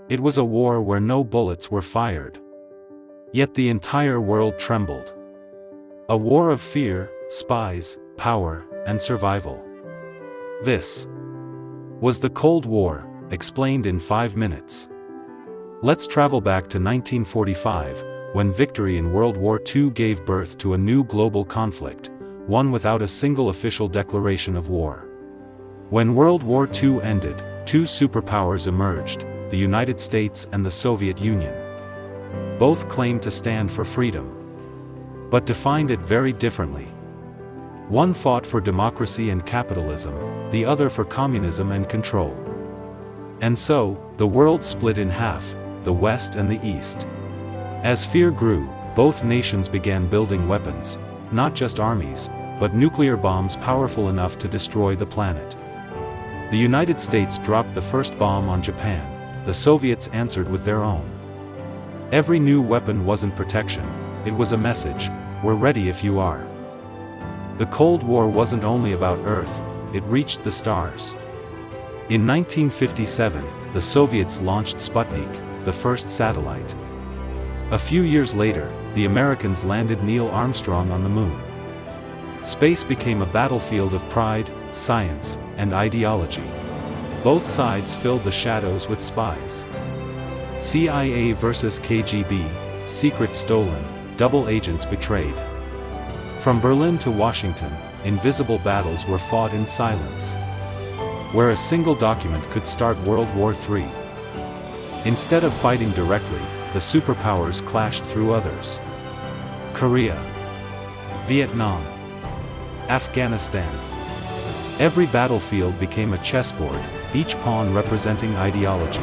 It was a war where no bullets were fired. Yet the entire world trembled. A war of fear, spies, power, and survival. This was the Cold War, explained in 5 minutes. Let's travel back to 1945, when victory in World War II gave birth to a new global conflict, one without a single official declaration of war. When World War II ended, two superpowers emerged, the United States and the Soviet Union. Both claimed to stand for freedom, but defined it very differently. One fought for democracy and capitalism, the other for communism and control. And so, the world split in half, the West and the East. As fear grew, both nations began building weapons, not just armies, but nuclear bombs powerful enough to destroy the planet. The United States dropped the first bomb on Japan, the Soviets answered with their own. Every new weapon wasn't protection, it was a message: we're ready if you are. The Cold War wasn't only about Earth, it reached the stars. In 1957, the Soviets launched Sputnik, the first satellite. A few years later, the Americans landed Neil Armstrong on the moon. Space became a battlefield of pride, science, and ideology. Both sides filled the shadows with spies. CIA versus KGB, secrets stolen, double agents betrayed. From Berlin to Washington, invisible battles were fought in silence. Where a single document could start World War III. Instead of fighting directly, the superpowers clashed through others. Korea, Vietnam, Afghanistan. Every battlefield became a chessboard, each pawn representing ideology.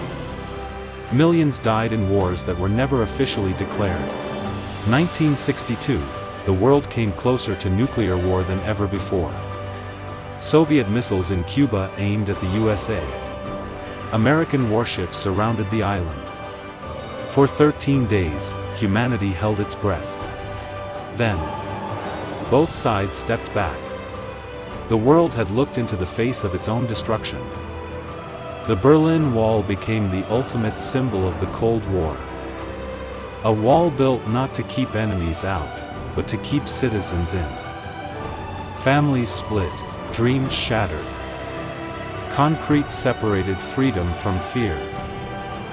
Millions died in wars that were never officially declared. 1962, the world came closer to nuclear war than ever before. Soviet missiles in Cuba aimed at the USA. American warships surrounded the island. For 13 days, humanity held its breath. Then, both sides stepped back. The world had looked into the face of its own destruction. The Berlin Wall became the ultimate symbol of the Cold War. A wall built not to keep enemies out, but to keep citizens in. Families split, dreams shattered. Concrete separated freedom from fear.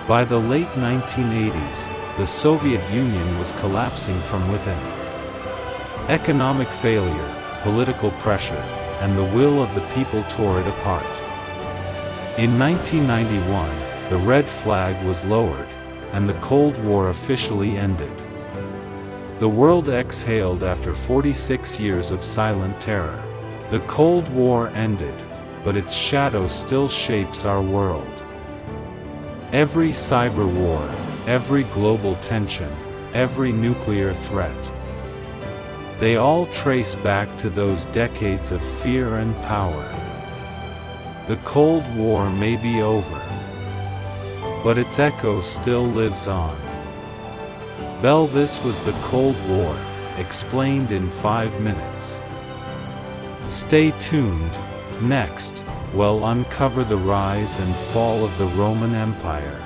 By the late 1980s, the Soviet Union was collapsing from within. Economic failure, political pressure, and the will of the people tore it apart. In 1991, the red flag was lowered, and the Cold War officially ended. The world exhaled after 46 years of silent terror. The Cold War ended, but its shadow still shapes our world. Every cyber war, every global tension, every nuclear threat. They all trace back to those decades of fear and power. The Cold War may be over, but its echo still lives on. This was the Cold War, explained in 5 minutes. Stay tuned. Next, we'll uncover the rise and fall of the Roman Empire.